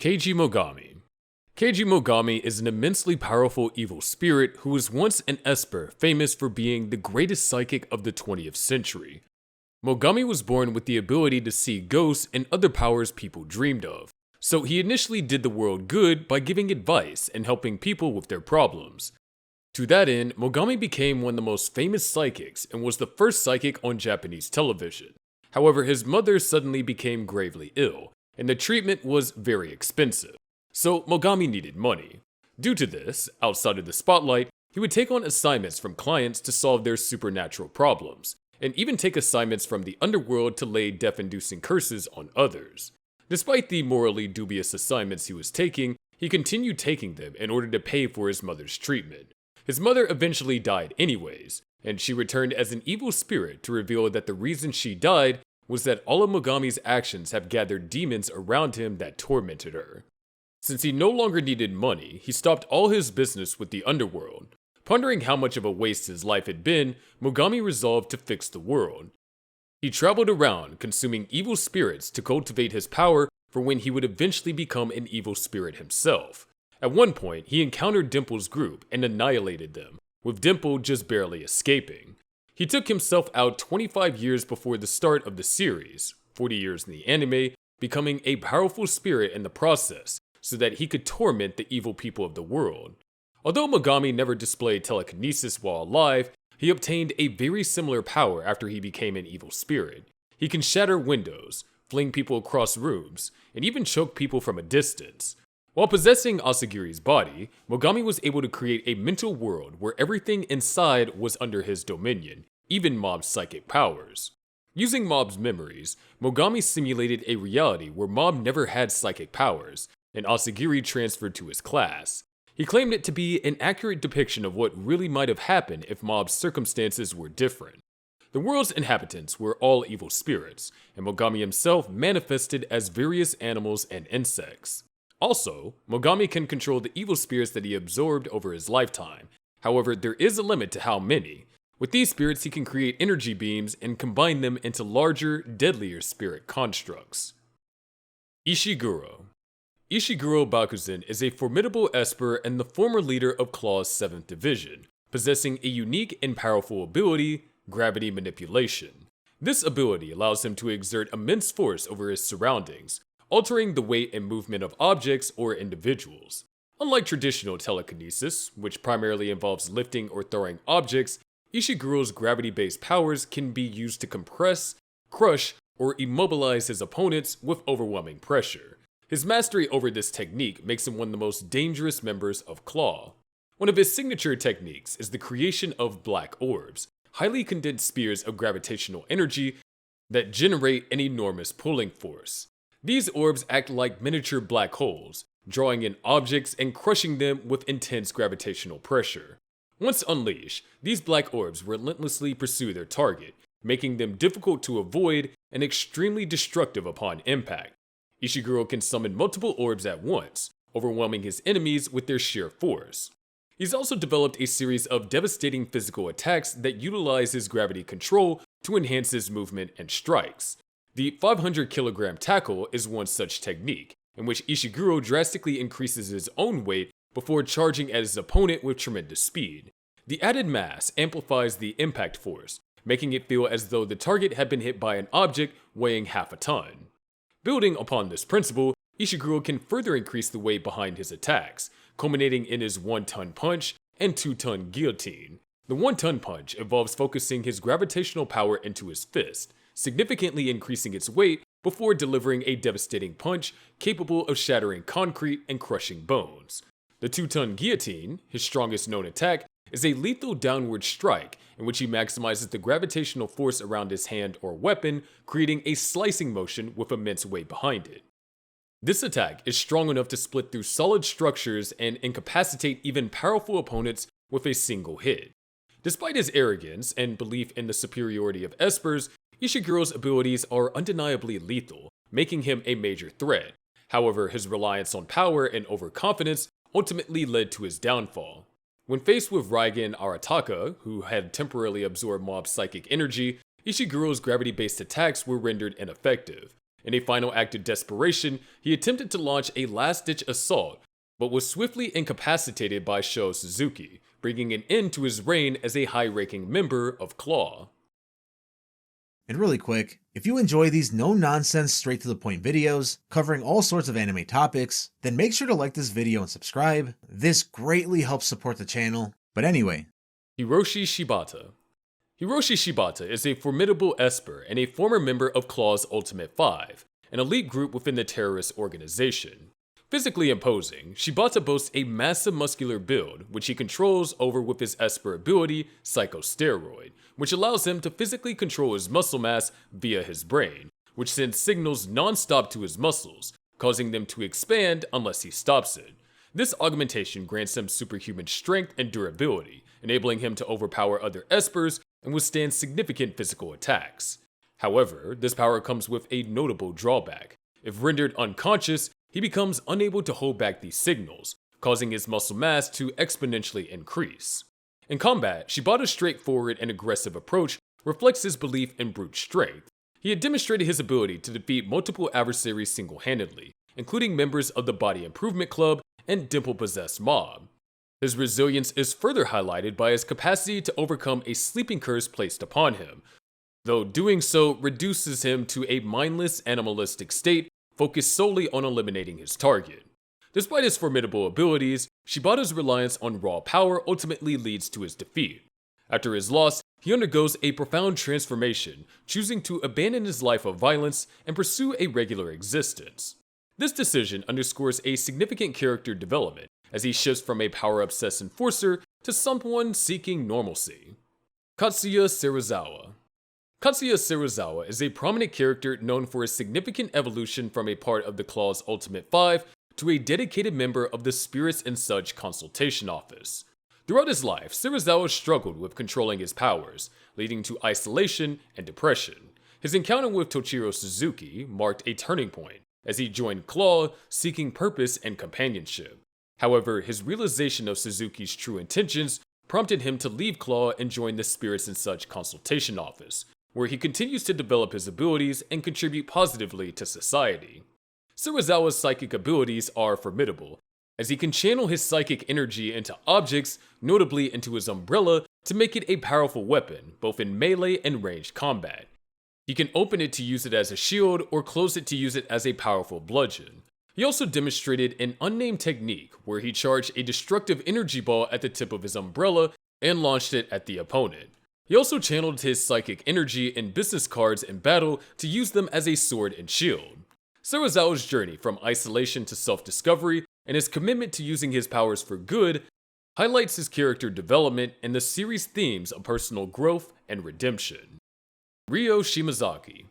Keiji Mogami. Keiji Mogami is an immensely powerful evil spirit who was once an esper famous for being the greatest psychic of the 20th century. Mogami was born with the ability to see ghosts and other powers people dreamed of, so he initially did the world good by giving advice and helping people with their problems. To that end, Mogami became one of the most famous psychics and was the first psychic on Japanese television. However, his mother suddenly became gravely ill, and the treatment was very expensive, so Mogami needed money. Due to this, outside of the spotlight, he would take on assignments from clients to solve their supernatural problems, and even take assignments from the underworld to lay death-inducing curses on others. Despite the morally dubious assignments he was taking, he continued taking them in order to pay for his mother's treatment. His mother eventually died anyways, and she returned as an evil spirit to reveal that the reason she died was that all of Mogami's actions have gathered demons around him that tormented her. Since he no longer needed money, he stopped all his business with the underworld. Pondering how much of a waste his life had been, Mogami resolved to fix the world. He traveled around, consuming evil spirits to cultivate his power for when he would eventually become an evil spirit himself. At one point, he encountered Dimple's group and annihilated them, with Dimple just barely escaping. He took himself out 25 years before the start of the series, 40 years in the anime, becoming a powerful spirit in the process, so that he could torment the evil people of the world. Although Mogami never displayed telekinesis while alive, he obtained a very similar power after he became an evil spirit. He can shatter windows, fling people across rooms, and even choke people from a distance. While possessing Asagiri's body, Mogami was able to create a mental world where everything inside was under his dominion, even Mob's psychic powers. Using Mob's memories, Mogami simulated a reality where Mob never had psychic powers, and Asagiri transferred to his class. He claimed it to be an accurate depiction of what really might have happened if Mob's circumstances were different. The world's inhabitants were all evil spirits, and Mogami himself manifested as various animals and insects. Also, Mogami can control the evil spirits that he absorbed over his lifetime. However, there is a limit to how many. With these spirits, he can create energy beams and combine them into larger, deadlier spirit constructs. Ishiguro. Ishiguro Bakuzan is a formidable esper and the former leader of Claw's 7th Division, possessing a unique and powerful ability, gravity manipulation. This ability allows him to exert immense force over his surroundings, altering the weight and movement of objects or individuals. Unlike traditional telekinesis, which primarily involves lifting or throwing objects, Ishiguro's gravity-based powers can be used to compress, crush, or immobilize his opponents with overwhelming pressure. His mastery over this technique makes him one of the most dangerous members of Claw. One of his signature techniques is the creation of black orbs, highly condensed spheres of gravitational energy that generate an enormous pulling force. These orbs act like miniature black holes, drawing in objects and crushing them with intense gravitational pressure. Once unleashed, these black orbs relentlessly pursue their target, making them difficult to avoid and extremely destructive upon impact. Ishiguro can summon multiple orbs at once, overwhelming his enemies with their sheer force. He's also developed a series of devastating physical attacks that utilize his gravity control to enhance his movement and strikes. The 500-kilogram tackle is one such technique, in which Ishiguro drastically increases his own weight before charging at his opponent with tremendous speed. The added mass amplifies the impact force, making it feel as though the target had been hit by an object weighing half a ton. Building upon this principle, Ishiguro can further increase the weight behind his attacks, culminating in his 1-ton punch and 2-ton guillotine. The 1-ton punch involves focusing his gravitational power into his fist, significantly increasing its weight before delivering a devastating punch capable of shattering concrete and crushing bones. The 2-ton guillotine, his strongest known attack, is a lethal downward strike in which he maximizes the gravitational force around his hand or weapon, creating a slicing motion with immense weight behind it. This attack is strong enough to split through solid structures and incapacitate even powerful opponents with a single hit. Despite his arrogance and belief in the superiority of espers, Ishiguro's abilities are undeniably lethal, making him a major threat. However, his reliance on power and overconfidence ultimately led to his downfall. When faced with Raigen Arataka, who had temporarily absorbed Mob's psychic energy, Ishiguro's gravity-based attacks were rendered ineffective. In a final act of desperation, he attempted to launch a last-ditch assault, but was swiftly incapacitated by Sho Suzuki, bringing an end to his reign as a high-ranking member of Claw. And really quick, if you enjoy these no-nonsense, straight-to-the-point videos covering all sorts of anime topics, then make sure to like this video and subscribe. This greatly helps support the channel. But anyway. Hiroshi Shibata. Hiroshi Shibata is a formidable esper and a former member of Claw's Ultimate Five, an elite group within the terrorist organization. Physically imposing, Shibata boasts a massive muscular build, which he controls over with his esper ability, Psychosteroid, which allows him to physically control his muscle mass via his brain, which sends signals non-stop to his muscles, causing them to expand unless he stops it. This augmentation grants him superhuman strength and durability, enabling him to overpower other espers and withstand significant physical attacks. However, this power comes with a notable drawback. If rendered unconscious, he becomes unable to hold back these signals, causing his muscle mass to exponentially increase. In combat, Shibata's straightforward and aggressive approach reflects his belief in brute strength. He had demonstrated his ability to defeat multiple adversaries single-handedly, including members of the Body Improvement Club and Dimple-possessed mob. His resilience is further highlighted by his capacity to overcome a sleeping curse placed upon him, though doing so reduces him to a mindless, animalistic state focused solely on eliminating his target. Despite his formidable abilities, Shibata's reliance on raw power ultimately leads to his defeat. After his loss, he undergoes a profound transformation, choosing to abandon his life of violence and pursue a regular existence. This decision underscores a significant character development, as he shifts from a power-obsessed enforcer to someone seeking normalcy. Katsuya Serizawa. Katsuya Serizawa is a prominent character known for his significant evolution from a part of the Claw's Ultimate Five to a dedicated member of the Spirits and Such Consultation Office. Throughout his life, Serizawa struggled with controlling his powers, leading to isolation and depression. His encounter with Toichiro Suzuki marked a turning point, as he joined Claw seeking purpose and companionship. However, his realization of Suzuki's true intentions prompted him to leave Claw and join the Spirits and Such Consultation Office, where he continues to develop his abilities and contribute positively to society. Serizawa's psychic abilities are formidable, as he can channel his psychic energy into objects, notably into his umbrella, to make it a powerful weapon, both in melee and ranged combat. He can open it to use it as a shield or close it to use it as a powerful bludgeon. He also demonstrated an unnamed technique where he charged a destructive energy ball at the tip of his umbrella and launched it at the opponent. He also channeled his psychic energy in business cards in battle to use them as a sword and shield. Serizawa's journey from isolation to self-discovery and his commitment to using his powers for good highlights his character development and the series' themes of personal growth and redemption. Ryo Shimazaki.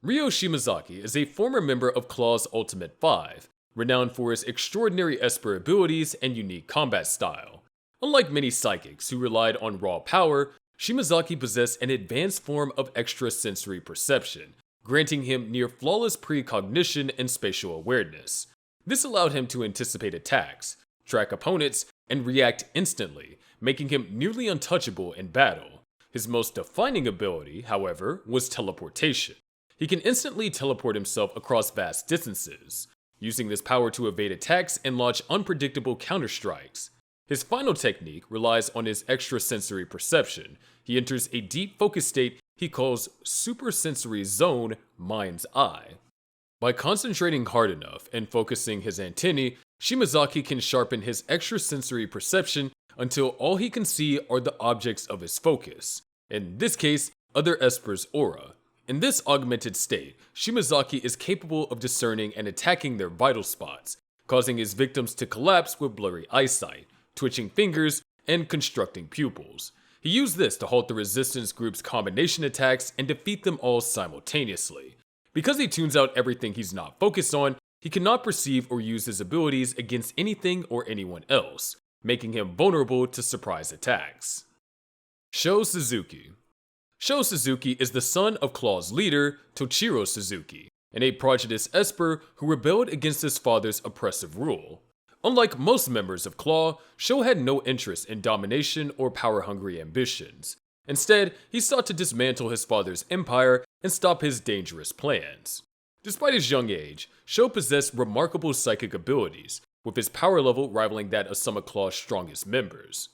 Ryo Shimazaki is a former member of Claw's Ultimate Five, renowned for his extraordinary esper abilities and unique combat style. Unlike many psychics who relied on raw power, Shimazaki possessed an advanced form of extrasensory perception, granting him near-flawless precognition and spatial awareness. This allowed him to anticipate attacks, track opponents, and react instantly, making him nearly untouchable in battle. His most defining ability, however, was teleportation. He can instantly teleport himself across vast distances, using this power to evade attacks and launch unpredictable counterstrikes. His final technique relies on his extrasensory perception. He enters a deep focus state he calls supersensory zone mind's eye. By concentrating hard enough and focusing his antennae, Shimazaki can sharpen his extrasensory perception until all he can see are the objects of his focus, in this case, other espers' aura. In this augmented state, Shimazaki is capable of discerning and attacking their vital spots, causing his victims to collapse with blurry eyesight, twitching fingers, and constructing pupils. He used this to halt the resistance group's combination attacks and defeat them all simultaneously. Because he tunes out everything he's not focused on, he cannot perceive or use his abilities against anything or anyone else, making him vulnerable to surprise attacks. Sho Suzuki. Sho Suzuki is the son of Claw's leader, Toichiro Suzuki, and a prejudiced esper who rebelled against his father's oppressive rule. Unlike most members of Claw, Sho had no interest in domination or power-hungry ambitions. Instead, he sought to dismantle his father's empire and stop his dangerous plans. Despite his young age, Sho possessed remarkable psychic abilities, with his power level rivaling that of some of Claw's strongest members.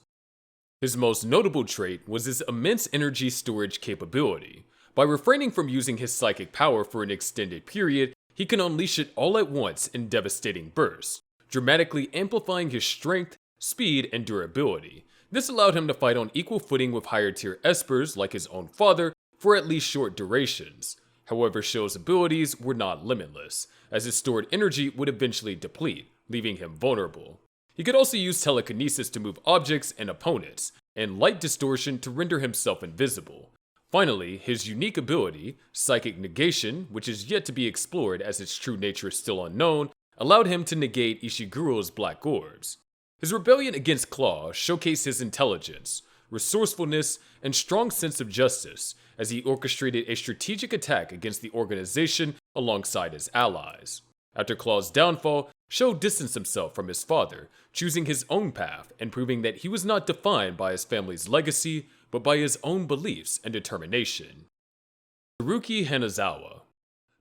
His most notable trait was his immense energy storage capability. By refraining from using his psychic power for an extended period, he can unleash it all at once in devastating bursts, dramatically amplifying his strength, speed, and durability. This allowed him to fight on equal footing with higher tier espers like his own father for at least short durations. However, Sho's abilities were not limitless, as his stored energy would eventually deplete, leaving him vulnerable. He could also use telekinesis to move objects and opponents, and light distortion to render himself invisible. Finally, his unique ability, Psychic Negation, which is yet to be explored as its true nature is still unknown, allowed him to negate Ishiguro's black orbs. His rebellion against Claw showcased his intelligence, resourcefulness, and strong sense of justice as he orchestrated a strategic attack against the organization alongside his allies. After Claw's downfall, Sho distanced himself from his father, choosing his own path and proving that he was not defined by his family's legacy, but by his own beliefs and determination. Teruki Hanazawa.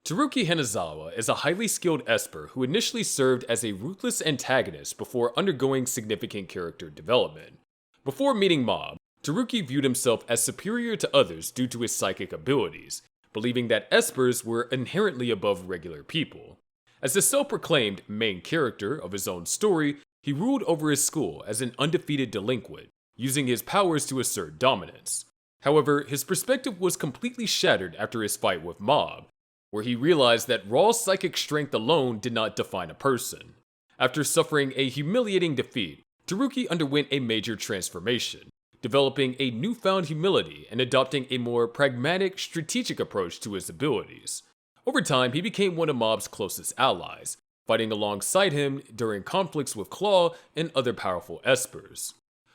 Teruki Hanazawa is a highly skilled esper who initially served as a ruthless antagonist before undergoing significant character development. Before meeting Mob, Teruki viewed himself as superior to others due to his psychic abilities, believing that espers were inherently above regular people. As the self-proclaimed main character of his own story, he ruled over his school as an undefeated delinquent, using his powers to assert dominance. However, his perspective was completely shattered after his fight with Mob, where he realized that raw psychic strength alone did not define a person. After suffering a humiliating defeat, Teruki underwent a major transformation, developing a newfound humility and adopting a more pragmatic, strategic approach to his abilities. Over time, he became one of Mob's closest allies, fighting alongside him during conflicts with Claw and other powerful espers.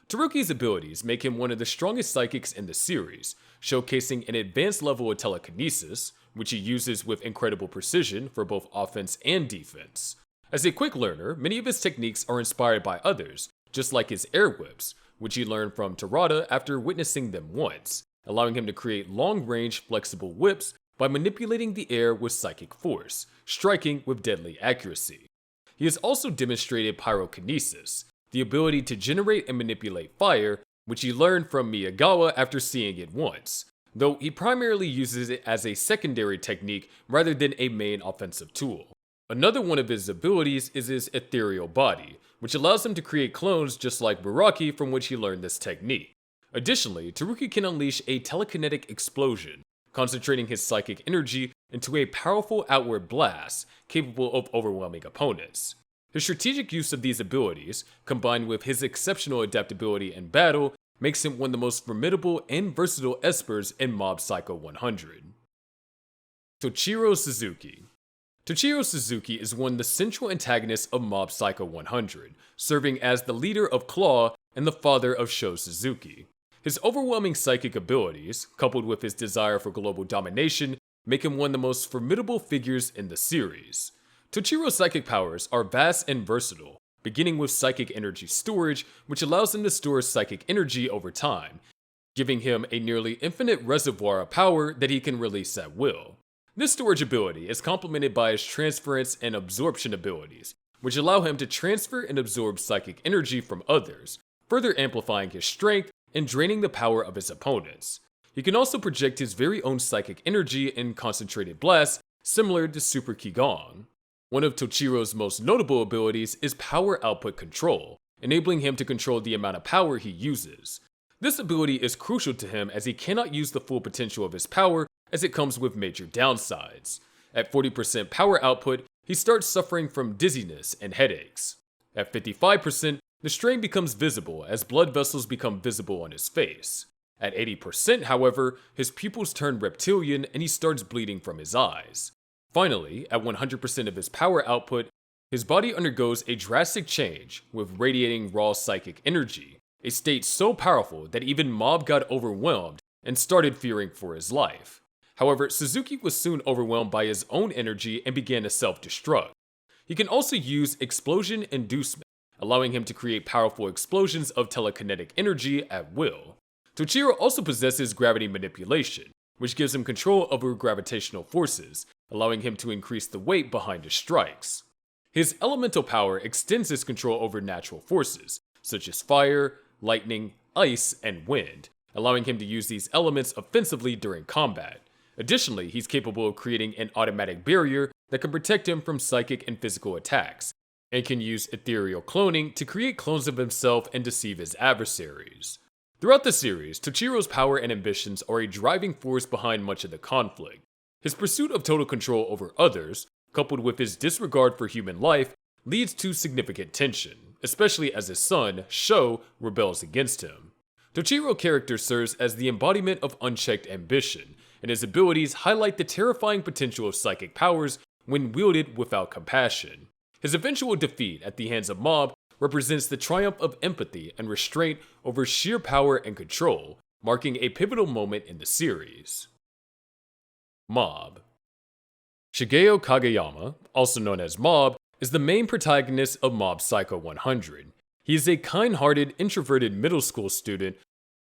Teruki's abilities make him one of the strongest psychics in the series, showcasing an advanced level of telekinesis, which he uses with incredible precision for both offense and defense. As a quick learner, many of his techniques are inspired by others, just like his air whips, which he learned from Terada after witnessing them once, allowing him to create long-range, flexible whips by manipulating the air with psychic force, striking with deadly accuracy. He has also demonstrated pyrokinesis, the ability to generate and manipulate fire, which he learned from Miyagawa after seeing it once, though he primarily uses it as a secondary technique rather than a main offensive tool. Another one of his abilities is his ethereal body, which allows him to create clones just like Buraki, from which he learned this technique. Additionally, Teruki can unleash a telekinetic explosion, concentrating his psychic energy into a powerful outward blast capable of overwhelming opponents. His strategic use of these abilities, combined with his exceptional adaptability in battle, makes him one of the most formidable and versatile espers in Mob Psycho 100. Toichiro Suzuki. Toichiro Suzuki is one of the central antagonists of Mob Psycho 100, serving as the leader of Claw and the father of Sho Suzuki. His overwhelming psychic abilities, coupled with his desire for global domination, make him one of the most formidable figures in the series. Toichiro's psychic powers are vast and versatile, beginning with psychic energy storage, which allows him to store psychic energy over time, giving him a nearly infinite reservoir of power that he can release at will. This storage ability is complemented by his transference and absorption abilities, which allow him to transfer and absorb psychic energy from others, further amplifying his strength and draining the power of his opponents. He can also project his very own psychic energy in concentrated blasts, similar to Super Qigong. One of Toichiro's most notable abilities is power output control, enabling him to control the amount of power he uses. This ability is crucial to him as he cannot use the full potential of his power as it comes with major downsides. At 40% power output, he starts suffering from dizziness and headaches. At 55%, the strain becomes visible as blood vessels become visible on his face. At 80%, however, his pupils turn reptilian and he starts bleeding from his eyes. Finally, at 100% of his power output, his body undergoes a drastic change, with radiating raw psychic energy, a state so powerful that even Mob got overwhelmed and started fearing for his life. However, Suzuki was soon overwhelmed by his own energy and began to self-destruct. He can also use explosion inducement, allowing him to create powerful explosions of telekinetic energy at will. Toichiro also possesses gravity manipulation, which gives him control over gravitational forces, allowing him to increase the weight behind his strikes. His elemental power extends his control over natural forces, such as fire, lightning, ice, and wind, allowing him to use these elements offensively during combat. Additionally, he's capable of creating an automatic barrier that can protect him from psychic and physical attacks, and can use ethereal cloning to create clones of himself and deceive his adversaries. Throughout the series, Toichiro's power and ambitions are a driving force behind much of the conflict. His pursuit of total control over others, coupled with his disregard for human life, leads to significant tension, especially as his son, Sho, rebels against him. Toichiro's character serves as the embodiment of unchecked ambition, and his abilities highlight the terrifying potential of psychic powers when wielded without compassion. His eventual defeat at the hands of Mob represents the triumph of empathy and restraint over sheer power and control, marking a pivotal moment in the series. Mob. Shigeo Kageyama, also known as Mob, is the main protagonist of Mob Psycho 100. He is a kind-hearted, introverted middle school student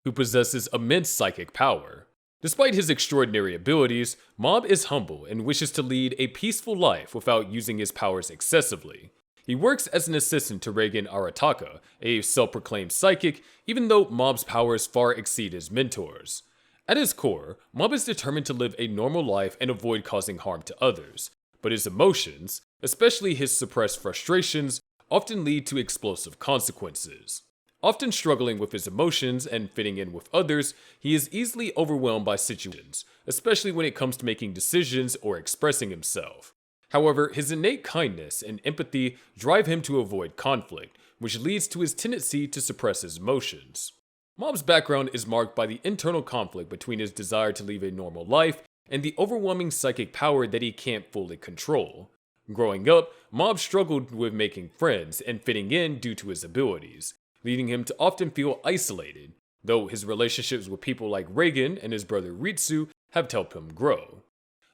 who possesses immense psychic power. Despite his extraordinary abilities, Mob is humble and wishes to lead a peaceful life without using his powers excessively. He works as an assistant to Reigen Arataka, a self-proclaimed psychic, even though Mob's powers far exceed his mentor's. At his core, Mob is determined to live a normal life and avoid causing harm to others, but his emotions, especially his suppressed frustrations, often lead to explosive consequences. Often struggling with his emotions and fitting in with others, he is easily overwhelmed by situations, especially when it comes to making decisions or expressing himself. However, his innate kindness and empathy drive him to avoid conflict, which leads to his tendency to suppress his emotions. Mob's background is marked by the internal conflict between his desire to live a normal life and the overwhelming psychic power that he can't fully control. Growing up, Mob struggled with making friends and fitting in due to his abilities, leading him to often feel isolated, though his relationships with people like Reigen and his brother Ritsu have helped him grow.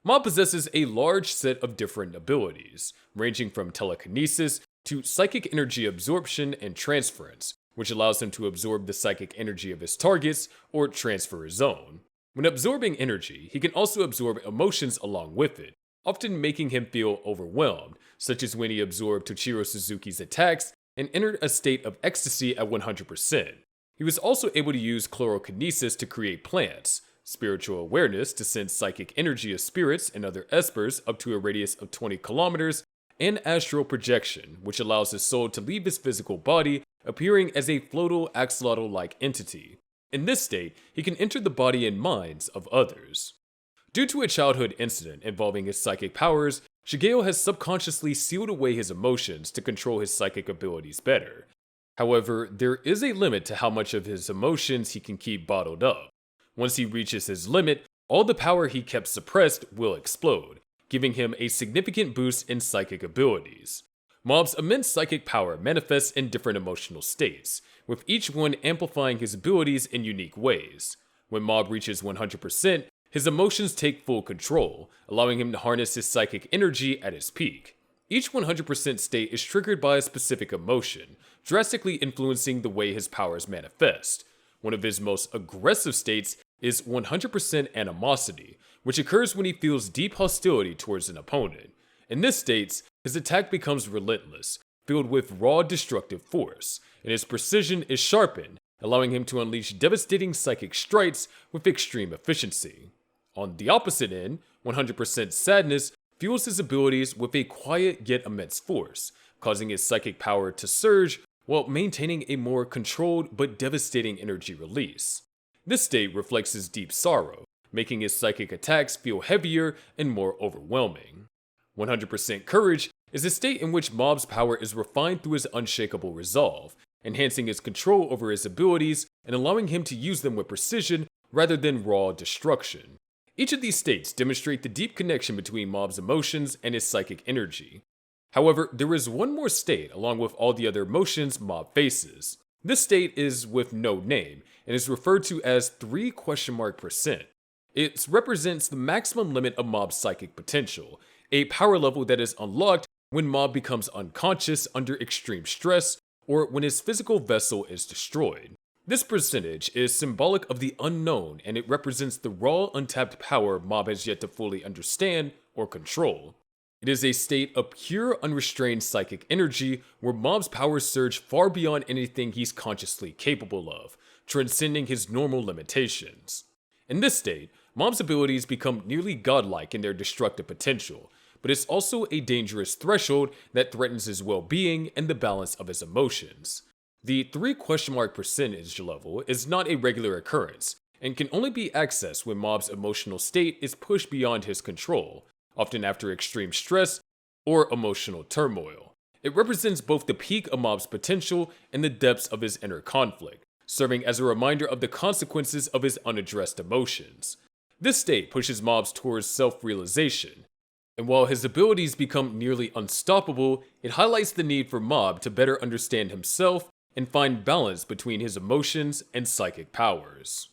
Mob possesses a large set of different abilities, ranging from telekinesis to psychic energy absorption and transference, which allows him to absorb the psychic energy of his targets or transfer his own. When absorbing energy, he can also absorb emotions along with it, often making him feel overwhelmed, such as when he absorbed Toichiro Suzuki's attacks and entered a state of ecstasy at 100%. He was also able to use chlorokinesis to create plants, spiritual awareness to sense psychic energy of spirits and other espers up to a radius of 20 kilometers, and astral projection, which allows his soul to leave his physical body, appearing as a floatal axolotl-like entity. In this state, he can enter the body and minds of others. Due to a childhood incident involving his psychic powers, Shigeo has subconsciously sealed away his emotions to control his psychic abilities better. However, there is a limit to how much of his emotions he can keep bottled up. Once he reaches his limit, all the power he kept suppressed will explode, giving him a significant boost in psychic abilities. Mob's immense psychic power manifests in different emotional states, with each one amplifying his abilities in unique ways. When Mob reaches 100%, his emotions take full control, allowing him to harness his psychic energy at his peak. Each 100% state is triggered by a specific emotion, drastically influencing the way his powers manifest. One of his most aggressive states is 100% animosity, which occurs when he feels deep hostility towards an opponent. In this state, his attack becomes relentless, filled with raw destructive force, and his precision is sharpened, allowing him to unleash devastating psychic strikes with extreme efficiency. On the opposite end, 100% sadness fuels his abilities with a quiet yet immense force, causing his psychic power to surge while maintaining a more controlled but devastating energy release. This state reflects his deep sorrow, making his psychic attacks feel heavier and more overwhelming. 100% courage is a state in which Mob's power is refined through his unshakable resolve, enhancing his control over his abilities and allowing him to use them with precision rather than raw destruction. Each of these states demonstrate the deep connection between Mob's emotions and his psychic energy. However, there is one more state along with all the other emotions Mob faces. This state is with no name and is referred to as 3%. It represents the maximum limit of Mob's psychic potential, a power level that is unlocked when Mob becomes unconscious under extreme stress or when his physical vessel is destroyed. This percentage is symbolic of the unknown, and it represents the raw, untapped power Mob has yet to fully understand or control. It is a state of pure, unrestrained psychic energy where Mob's powers surge far beyond anything he's consciously capable of, transcending his normal limitations. In this state, Mob's abilities become nearly godlike in their destructive potential, but it's also a dangerous threshold that threatens his well-being and the balance of his emotions. The 3% level is not a regular occurrence, and can only be accessed when Mob's emotional state is pushed beyond his control, often after extreme stress or emotional turmoil. It represents both the peak of Mob's potential and the depths of his inner conflict, serving as a reminder of the consequences of his unaddressed emotions. This state pushes Mobs towards self-realization, and while his abilities become nearly unstoppable, it highlights the need for Mob to better understand himself and find balance between his emotions and psychic powers.